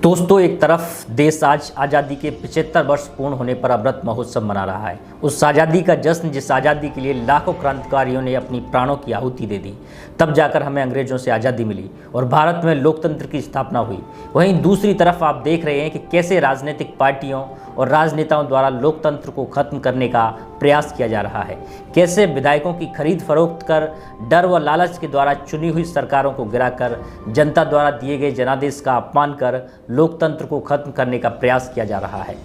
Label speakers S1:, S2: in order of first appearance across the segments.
S1: दोस्तों, एक तरफ देश आज आज़ादी के 75 वर्ष पूर्ण होने पर अमृत महोत्सव मना रहा है। उस आज़ादी का जश्न जिस आज़ादी के लिए लाखों क्रांतिकारियों ने अपनी प्राणों की आहुति दे दी, तब जाकर हमें अंग्रेजों से आज़ादी मिली और भारत में लोकतंत्र की स्थापना हुई। वहीं दूसरी तरफ आप देख रहे हैं कि कैसे राजनीतिक पार्टियों और राजनेताओं द्वारा लोकतंत्र को खत्म करने का प्रयास किया जा रहा है। कैसे विधायकों की खरीद फरोख्त कर डर व लालच के द्वारा चुनी हुई सरकारों को गिराकर जनता द्वारा दिए गए जनादेश का अपमान कर लोकतंत्र को खत्म करने का प्रयास किया जा रहा है।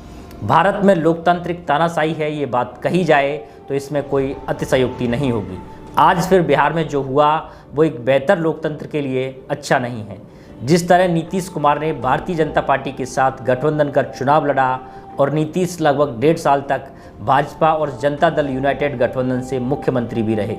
S1: भारत में लोकतांत्रिक तानाशाही है, ये बात कही जाए तो इसमें कोई अतिशयोक्ति नहीं होगी। आज फिर बिहार में जो हुआ वो एक बेहतर लोकतंत्र के लिए अच्छा नहीं है। जिस तरह नीतीश कुमार ने भारतीय जनता पार्टी के साथ गठबंधन कर चुनाव लड़ा और नीतीश लगभग 1.5 साल तक भाजपा और जनता दल यूनाइटेड गठबंधन से मुख्यमंत्री भी रहे,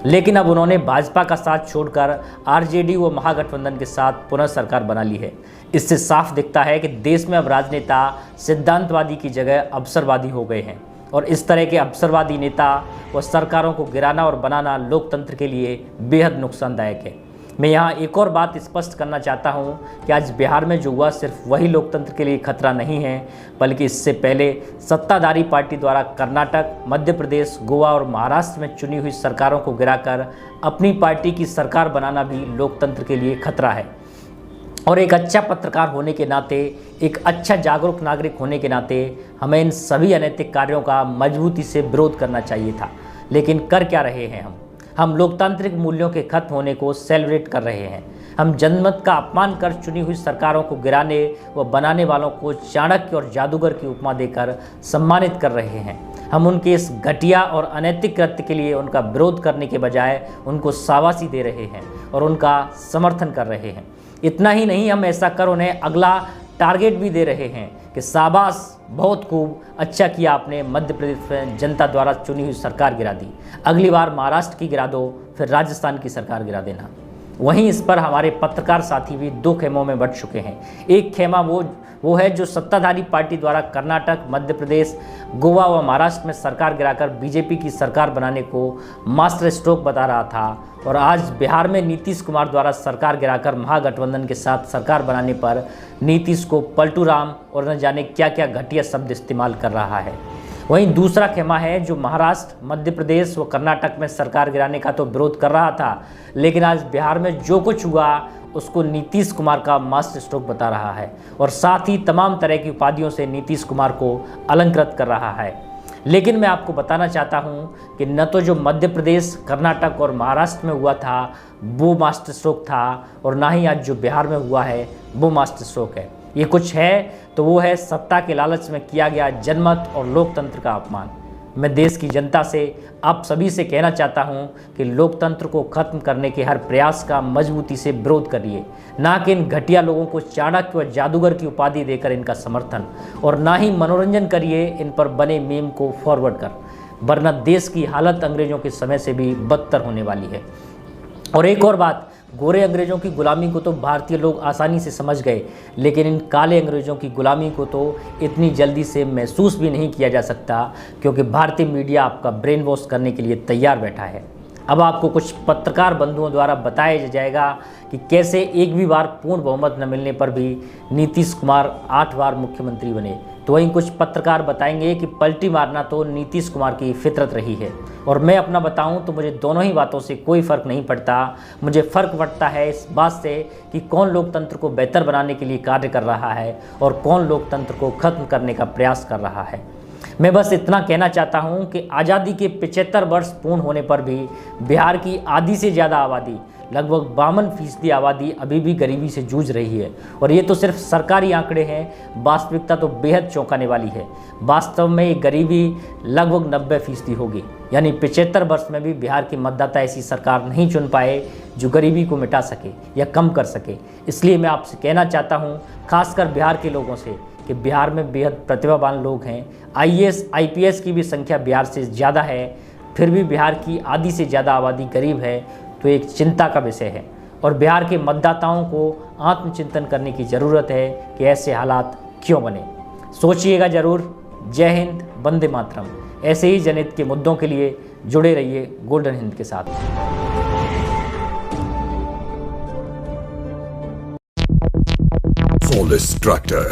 S1: लेकिन अब उन्होंने भाजपा का साथ छोड़कर आरजेडी व महागठबंधन के साथ पुनः सरकार बना ली है। इससे साफ दिखता है कि देश में अब राजनेता सिद्धांतवादी की जगह अवसरवादी हो गए हैं और इस तरह के अवसरवादी नेता व सरकारों को गिराना और बनाना लोकतंत्र के लिए बेहद नुकसानदायक है। मैं यहाँ एक और बात स्पष्ट करना चाहता हूँ कि आज बिहार में जो हुआ सिर्फ वही लोकतंत्र के लिए खतरा नहीं है, बल्कि इससे पहले सत्ताधारी पार्टी द्वारा कर्नाटक, मध्य प्रदेश, गोवा और महाराष्ट्र में चुनी हुई सरकारों को गिराकर अपनी पार्टी की सरकार बनाना भी लोकतंत्र के लिए खतरा है। और एक अच्छा पत्रकार होने के नाते, एक अच्छा जागरूक नागरिक होने के नाते हमें इन सभी अनैतिक कार्यों का मजबूती से विरोध करना चाहिए था। लेकिन कर क्या रहे हैं हम लोकतांत्रिक मूल्यों के खत्म होने को सेलिब्रेट कर रहे हैं। हम जनमत का अपमान कर चुनी हुई सरकारों को गिराने व बनाने वालों को चाणक्य और जादूगर की उपमा देकर सम्मानित कर रहे हैं। हम उनके इस घटिया और अनैतिक कृत्य के लिए उनका विरोध करने के बजाय उनको शाबाशी दे रहे हैं और उनका समर्थन कर रहे हैं। इतना ही नहीं, हम ऐसा कर उन्हें अगला टारगेट भी दे रहे हैं कि शाबाश, बहुत खूब, अच्छा किया आपने, मध्य प्रदेश में जनता द्वारा चुनी हुई सरकार गिरा दी, अगली बार महाराष्ट्र की गिरा दो, फिर राजस्थान की सरकार गिरा देना। वहीं इस पर हमारे पत्रकार साथी भी दो खेमों में बंट चुके हैं। एक खेमा वो है जो सत्ताधारी पार्टी द्वारा कर्नाटक, मध्य प्रदेश, गोवा व महाराष्ट्र में सरकार गिराकर बीजेपी की सरकार बनाने को मास्टर स्ट्रोक बता रहा था, और आज बिहार में नीतीश कुमार द्वारा सरकार गिराकर महागठबंधन के साथ सरकार बनाने पर नीतीश को पलटू राम और न जाने क्या क्या घटिया शब्द इस्तेमाल कर रहा है। वहीं दूसरा खेमा है जो महाराष्ट्र, मध्य प्रदेश व कर्नाटक में सरकार गिराने का तो विरोध कर रहा था, लेकिन आज बिहार में जो कुछ हुआ उसको नीतीश कुमार का मास्टर स्ट्रोक बता रहा है और साथ ही तमाम तरह की उपाधियों से नीतीश कुमार को अलंकृत कर रहा है। लेकिन मैं आपको बताना चाहता हूं कि न तो जो मध्य प्रदेश, कर्नाटक और महाराष्ट्र में हुआ था वो मास्टर स्ट्रोक था, और ना ही आज जो बिहार में हुआ है वो मास्टर स्ट्रोक है। ये कुछ है तो वो है सत्ता के लालच में किया गया जनमत और लोकतंत्र का अपमान। मैं देश की जनता से, आप सभी से कहना चाहता हूं कि लोकतंत्र को खत्म करने के हर प्रयास का मजबूती से विरोध करिए, ना कि इन घटिया लोगों को चाणक्य व जादूगर की उपाधि देकर इनका समर्थन, और ना ही मनोरंजन करिए इन पर बने मीम को फॉरवर्ड कर, वरना देश की हालत अंग्रेजों के समय से भी बदतर होने वाली है। और एक और बात, गोरे अंग्रेजों की गुलामी को तो भारतीय लोग आसानी से समझ गए, लेकिन इन काले अंग्रेजों की गुलामी को तो इतनी जल्दी से महसूस भी नहीं किया जा सकता, क्योंकि भारतीय मीडिया आपका ब्रेन वॉश करने के लिए तैयार बैठा है। अब आपको कुछ पत्रकार बंधुओं द्वारा बताया जाएगा कि कैसे एक भी बार पूर्ण बहुमत न मिलने पर भी नीतीश कुमार 8 बार मुख्यमंत्री बने। तो वहीं कुछ पत्रकार बताएंगे कि पलटी मारना तो नीतीश कुमार की फितरत रही है। और मैं अपना बताऊं तो मुझे दोनों ही बातों से कोई फ़र्क नहीं पड़ता। मुझे फ़र्क पड़ता है इस बात से कि कौन लोकतंत्र को बेहतर बनाने के लिए कार्य कर रहा है और कौन लोकतंत्र को खत्म करने का प्रयास कर रहा है। मैं बस इतना कहना चाहता हूं कि आज़ादी के 75 वर्ष पूर्ण होने पर भी बिहार की आधी से ज़्यादा आबादी, लगभग 52% आबादी अभी भी गरीबी से जूझ रही है। और ये तो सिर्फ सरकारी आंकड़े हैं, वास्तविकता तो बेहद चौंकाने वाली है। वास्तव में ये गरीबी लगभग 90% होगी, यानी 75 वर्ष में भी बिहार के मतदाता ऐसी सरकार नहीं चुन पाए जो गरीबी को मिटा सके या कम कर सके। इसलिए मैं आपसे कहना चाहता हूँ, खासकर बिहार के लोगों से, कि बिहार में बेहद प्रतिभावान लोग हैं। IAS, IPS की भी संख्या बिहार से ज़्यादा है, फिर भी बिहार की आधी से ज़्यादा आबादी गरीब है, तो एक चिंता का विषय है। और बिहार के मतदाताओं को आत्मचिंतन करने की ज़रूरत है कि ऐसे हालात क्यों बने। सोचिएगा ज़रूर। जय हिंद, वंदे मातरम। ऐसे ही जनहित के मुद्दों के लिए जुड़े रहिए गोल्डन हिंद के साथ।
S2: Solis tractor.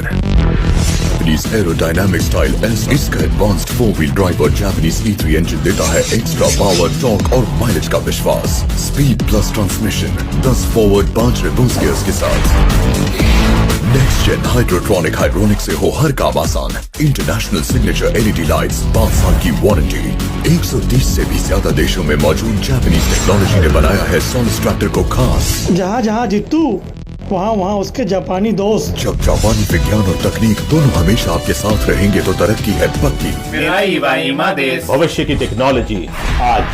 S2: Japanese aerodynamic style S, इसका एडवांस्ड 4-wheel ड्राइव और Japanese E3 इंजन देता है एक्स्ट्रा पावर, टॉर्क और माइलेज का विश्वास। Speed plus transmission, 10 forward 5 reverse gears के साथ। नेक्स्ट जेन हाइड्रोनिक से हो हर काम आसान। इंटरनेशनल सिग्नेचर LED लाइट्स, 5 साल की वारंटी। 130 से भी ज्यादा देशों में मौजूद जापानीज टेक्नोलॉजी ने बनाया है सोलिस ट्रैक्टर को खास।
S3: जहाँ जहाँ जितू वहाँ उसके जापानी दोस्त।
S2: जब जापानी विज्ञान और तकनीक दोनों हमेशा आपके साथ रहेंगे तो तरक्की है पक्की।
S4: भविष्य की टेक्नोलॉजी आज